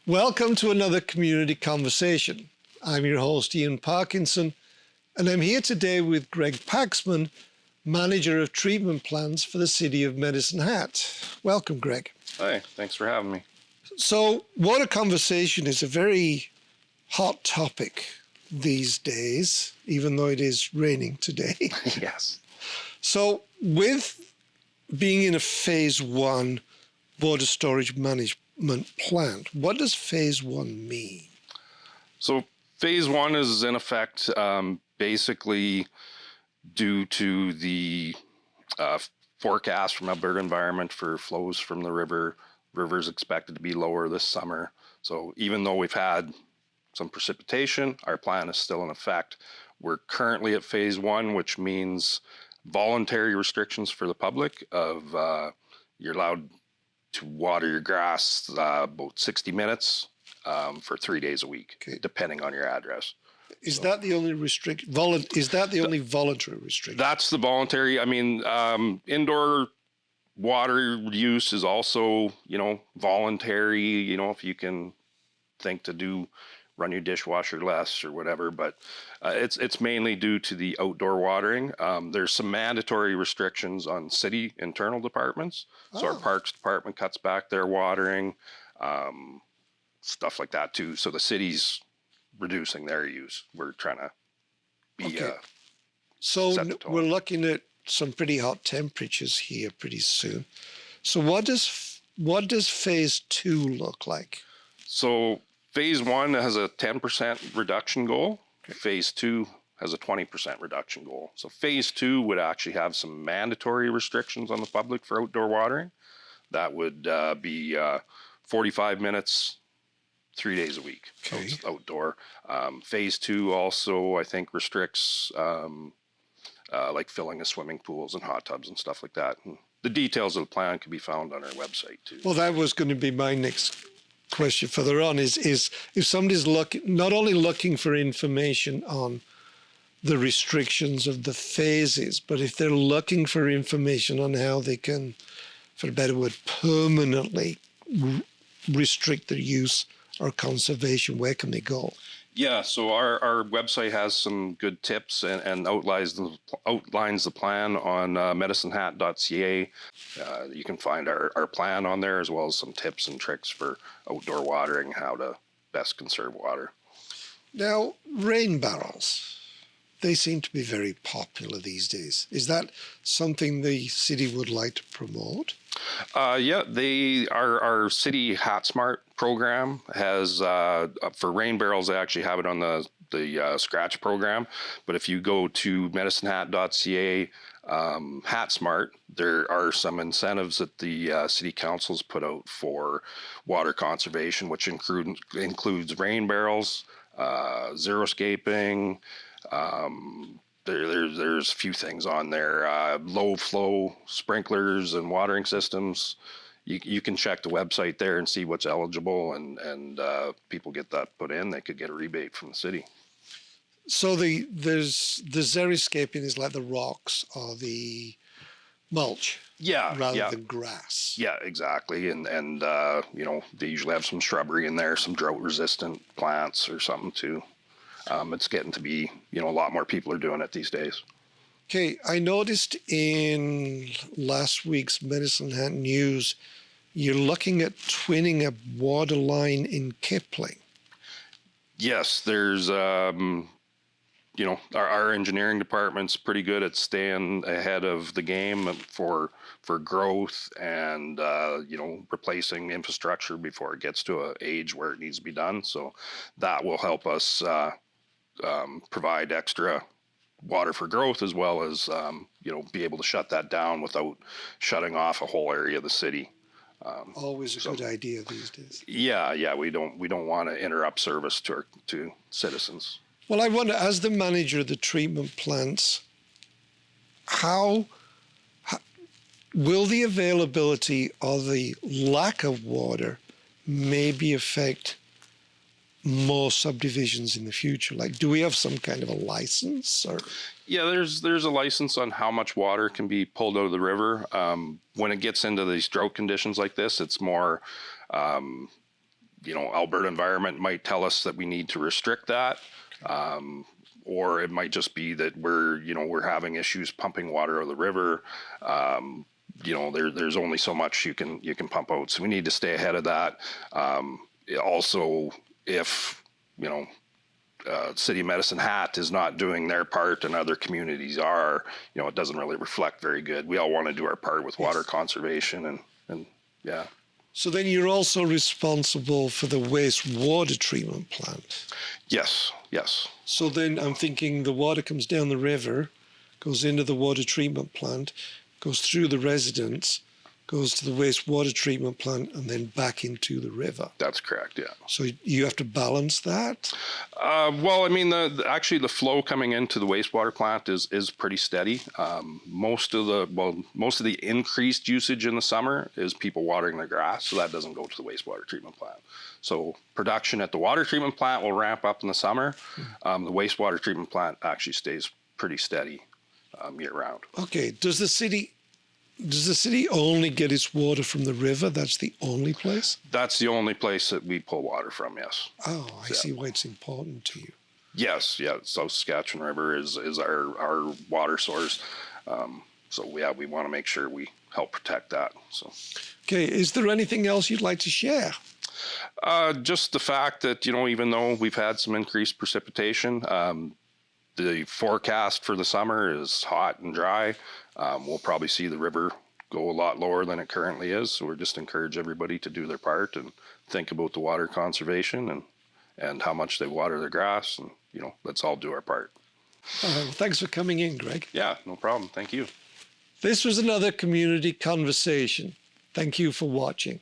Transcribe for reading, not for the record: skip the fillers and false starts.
Welcome to another community conversation. I'm your host, Ian Parkinson, and I'm here today with Greg Paxman, Manager of Treatment Plants for the City of Medicine Hat. Welcome, Greg. Hi, thanks for having me. So, water conservation is a very hot topic these days, even though it is raining today. Yes. So, with being in a phase one water storage management plant, what does phase one mean? So phase one is in effect basically due to the forecast from Alberta Environment for flows from the river. River's expected to be lower this summer. So even though we've had some precipitation, our plan is still in effect. We're currently at phase one, which means voluntary restrictions for the public of you're allowed to water your grass about 60 minutes for 3 days a week, depending on your address. Is that the only Is that the only voluntary restriction? That's the voluntary. I mean, indoor water use is also, voluntary. If you can think to run your dishwasher less or whatever, but it's mainly due to the outdoor watering. There's some mandatory restrictions on city internal departments. So our parks department cuts back their watering, stuff like that too. So the city's reducing their use. We're trying to be so we're looking at some pretty hot temperatures here pretty soon. So what does phase two look like? So phase one has a 10% reduction goal. Okay. Phase two has a 20% reduction goal. So phase two would actually have some mandatory restrictions on the public for outdoor watering. That would be 45 minutes, 3 days a week. Okay. So outdoor. Phase two also, I think, restricts like filling of swimming pools and hot tubs and stuff like that. And the details of the plan can be found on our website too. Well, that was going to be my next question further on is if somebody's not only looking for information on the restrictions of the phases, but if they're looking for information on how they can, for a better word, permanently restrict their use or conservation, where can they go? Yeah, so our website has some good tips and outlines the plan on medicinehat.ca. You can find our plan on there, as well as some tips and tricks for outdoor watering, how to best conserve water. Now, rain barrels, they seem to be very popular these days. Is that something the city would like to promote? Yeah, our city Hat Smart program has for rain barrels. They actually have it on the scratch program. But if you go to medicinehat.ca Hat Smart, there are some incentives that the city council's put out for water conservation, which includes rain barrels, xeriscaping. There's a few things on there, low flow sprinklers and watering systems. You can check the website there and see what's eligible, and people get that put in. They could get a rebate from the city. So the xeriscaping is like the rocks or the mulch, rather than grass. Yeah, exactly. And they usually have some shrubbery in there, some drought resistant plants or something too. It's getting to be, a lot more people are doing it these days. Okay, I noticed in last week's Medicine Hat News, you're looking at twinning a water line in Kipling. Yes, there's, our engineering department's pretty good at staying ahead of the game for growth and, replacing infrastructure before it gets to an age where it needs to be done. So that will help us provide extra water for growth, as well as be able to shut that down without shutting off a whole area of the city. Always a good idea these days. Yeah, we don't want to interrupt service to citizens. Well, I wonder, as the manager of the treatment plants, how will the availability or the lack of water maybe affect more subdivisions in the future? Like, do we have some kind of a license? Or yeah, there's a license on how much water can be pulled out of the river. When it gets into these drought conditions like this, it's more Alberta environment might tell us that we need to restrict that. Or it might just be that we're having issues pumping water out of the river. There's only so much you can pump out. So we need to stay ahead of that. Also, if, City of Medicine Hat is not doing their part and other communities are, it doesn't really reflect very good. We all want to do our part with water conservation and yeah. So then you're also responsible for the wastewater treatment plant. Yes. So then I'm thinking the water comes down the river, goes into the water treatment plant, goes through the residents, goes to the wastewater treatment plant, and then back into the river. That's correct, yeah. So you have to balance that? Well, I mean, the flow coming into the wastewater plant is pretty steady. Most of the increased usage in the summer is people watering their grass, so that doesn't go to the wastewater treatment plant. So production at the water treatment plant will ramp up in the summer. The wastewater treatment plant actually stays pretty steady year round. Okay. Does the city only get its water from the river? That's the only place? That's the only place that we pull water from, yes. Oh, I see why it's important to you. Yes, yeah. South Saskatchewan River is our water source. So we want to make sure we help protect that. So. Okay. Is there anything else you'd like to share? Just the fact that, even though we've had some increased precipitation, the forecast for the summer is hot and dry. We'll probably see the river go a lot lower than it currently is. So we're just encourage everybody to do their part and think about the water conservation and how much they water their grass. And, let's all do our part. Well, thanks for coming in, Greg. Yeah, no problem. Thank you. This was another community conversation. Thank you for watching.